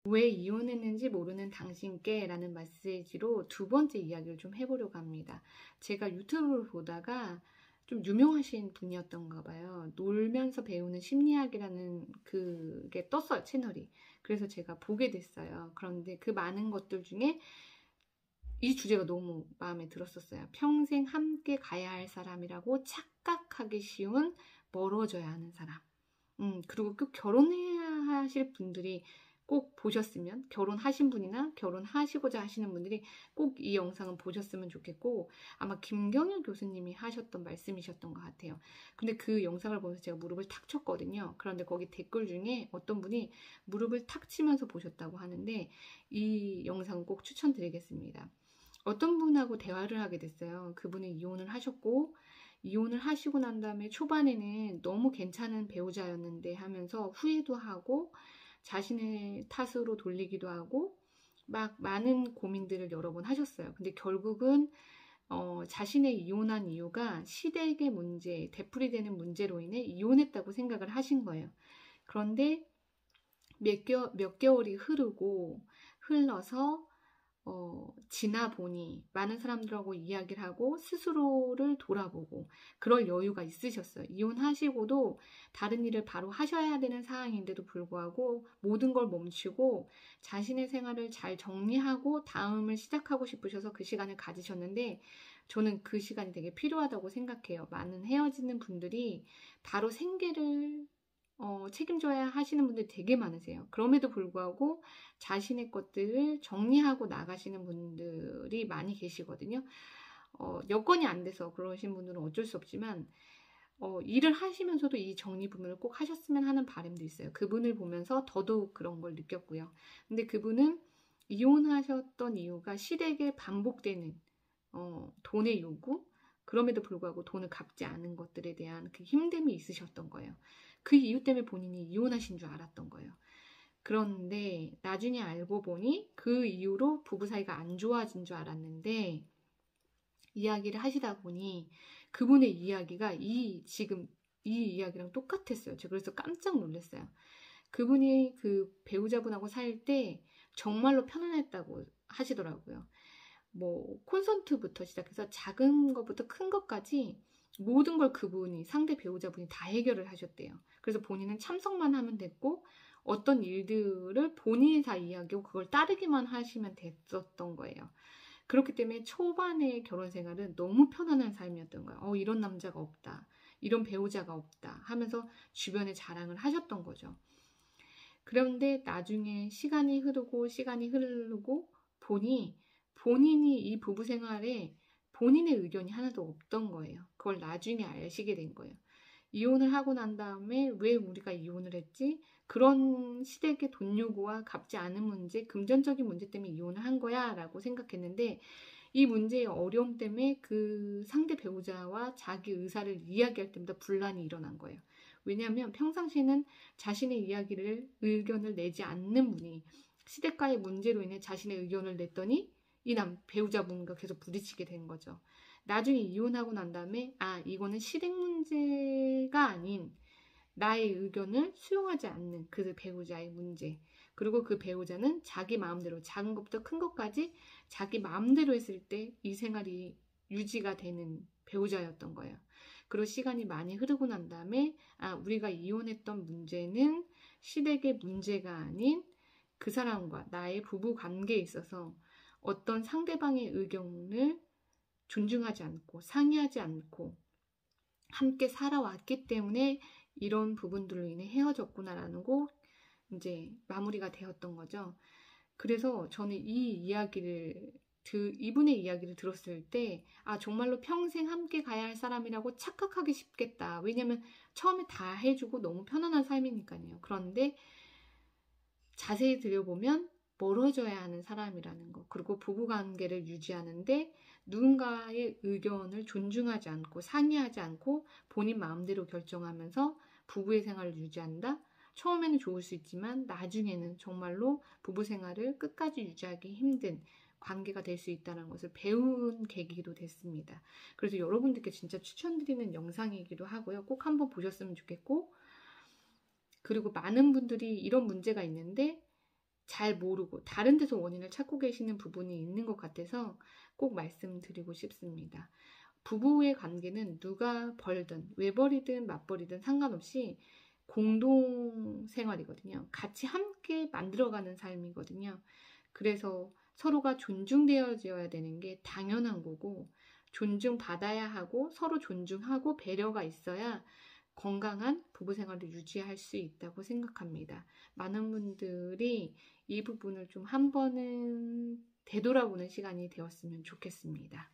왜 이혼했는지 모르는 당신께 라는 메시지로 두 번째 이야기를 좀 해보려고 합니다. 제가 유튜브를 보다가 좀 유명하신 분이었던가 봐요. 놀면서 배우는 심리학이라는 그게 떴어요, 채널이. 그래서 제가 보게 됐어요. 그런데 그 많은 것들 중에 이 주제가 너무 마음에 들었었어요. 평생 함께 가야 할 사람이라고 착각하기 쉬운 멀어져야 하는 사람. 그리고 꼭 결혼해야 하실 분들이 꼭 보셨으면, 결혼하신 분이나 결혼하시고자 하시는 분들이 꼭 이 영상은 보셨으면 좋겠고, 아마 김경일 교수님이 하셨던 말씀이셨던 것 같아요. 근데 그 영상을 보면서 제가 무릎을 탁 쳤거든요. 그런데 거기 댓글 중에 어떤 분이 무릎을 탁 치면서 보셨다고 하는데, 이 영상은 꼭 추천드리겠습니다. 어떤 분하고 대화를 하게 됐어요. 그분이 이혼을 하셨고, 이혼을 하시고 난 다음에 초반에는 너무 괜찮은 배우자였는데 하면서 후회도 하고 자신의 탓으로 돌리기도 하고 막 많은 고민들을 여러 번 하셨어요. 근데 결국은 자신의 이혼한 이유가 시댁의 문제, 되풀이되는 문제로 인해 이혼했다고 생각을 하신 거예요. 그런데 몇 개월이 흘러서 지나 보니 많은 사람들하고 이야기를 하고 스스로를 돌아보고 그럴 여유가 있으셨어요. 이혼하시고도 다른 일을 바로 하셔야 되는 상황인데도 불구하고 모든 걸 멈추고 자신의 생활을 잘 정리하고 다음을 시작하고 싶으셔서 그 시간을 가지셨는데 저는 그 시간이 되게 필요하다고 생각해요. 많은 헤어지는 분들이 바로 생계를 책임져야 하시는 분들이 되게 많으세요. 그럼에도 불구하고 자신의 것들을 정리하고 나가시는 분들이 많이 계시거든요. 여건이 안 돼서 그러신 분들은 어쩔 수 없지만, 일을 하시면서도 이 정리 부분을 꼭 하셨으면 하는 바람도 있어요. 그분을 보면서 더더욱 그런 걸 느꼈고요. 근데 그분은 이혼하셨던 이유가 시댁에 반복되는, 돈의 요구, 그럼에도 불구하고 돈을 갚지 않은 것들에 대한 그 힘듦이 있으셨던 거예요. 그 이유 때문에 본인이 이혼하신 줄 알았던 거예요. 그런데 나중에 알고 보니 그 이후로 부부 사이가 안 좋아진 줄 알았는데 이야기를 하시다 보니 그분의 이야기가 지금 이 이야기랑 똑같았어요. 제가 그래서 깜짝 놀랐어요. 그분이 그 배우자분하고 살 때 정말로 편안했다고 하시더라고요. 뭐 콘서트부터 시작해서 작은 것부터 큰 것까지 모든 걸 그분이 상대 배우자분이 다 해결을 하셨대요. 그래서 본인은 참석만 하면 됐고 어떤 일들을 본인이 다 이야기하고 그걸 따르기만 하시면 됐었던 거예요. 그렇기 때문에 초반의 결혼 생활은 너무 편안한 삶이었던 거예요. 이런 남자가 없다. 이런 배우자가 없다. 하면서 주변에 자랑을 하셨던 거죠. 그런데 나중에 시간이 흐르고 보니 본인이 이 부부 생활에 본인의 의견이 하나도 없던 거예요. 그걸 나중에 아시게 된 거예요. 이혼을 하고 난 다음에 왜 우리가 이혼을 했지? 그런 시댁의 돈 요구와 갚지 않은 문제, 금전적인 문제 때문에 이혼을 한 거야 라고 생각했는데 이 문제의 어려움 때문에 그 상대 배우자와 자기 의사를 이야기할 때마다 분란이 일어난 거예요. 왜냐하면 평상시에는 자신의 의견을 내지 않는 분이 시댁과의 문제로 인해 자신의 의견을 냈더니 이 배우자분과 계속 부딪히게 된 거죠. 나중에 이혼하고 난 다음에 이거는 시댁 문제가 아닌 나의 의견을 수용하지 않는 그 배우자의 문제. 그리고 그 배우자는 자기 마음대로 작은 것부터 큰 것까지 자기 마음대로 했을 때 이 생활이 유지가 되는 배우자였던 거예요. 그리고 시간이 많이 흐르고 난 다음에 우리가 이혼했던 문제는 시댁의 문제가 아닌 그 사람과 나의 부부 관계에 있어서 어떤 상대방의 의견을 존중하지 않고 상의하지 않고 함께 살아왔기 때문에 이런 부분들로 인해 헤어졌구나라는 거 이제 마무리가 되었던 거죠. 그래서 저는 이분의 이야기를 들었을 때 정말로 평생 함께 가야 할 사람이라고 착각하기 쉽겠다. 왜냐면 처음에 다 해주고 너무 편안한 삶이니까요. 그런데 자세히 들여보면 멀어져야 하는 사람이라는 거. 그리고 부부관계를 유지하는데 누군가의 의견을 존중하지 않고 상의하지 않고 본인 마음대로 결정하면서 부부의 생활을 유지한다. 처음에는 좋을 수 있지만 나중에는 정말로 부부 생활을 끝까지 유지하기 힘든 관계가 될 수 있다는 것을 배운 계기도 됐습니다. 그래서 여러분들께 진짜 추천드리는 영상이기도 하고요. 꼭 한번 보셨으면 좋겠고, 그리고 많은 분들이 이런 문제가 있는데 잘 모르고 다른 데서 원인을 찾고 계시는 부분이 있는 것 같아서 꼭 말씀드리고 싶습니다. 부부의 관계는 누가 벌든 외벌이든 맞벌이든 상관없이 공동 생활이거든요. 같이 함께 만들어가는 삶이거든요. 그래서 서로가 존중되어져야 되는 게 당연한 거고, 존중받아야 하고 서로 존중하고 배려가 있어야 건강한 부부 생활을 유지할 수 있다고 생각합니다. 많은 분들이 이 부분을 좀 한 번은 되돌아보는 시간이 되었으면 좋겠습니다.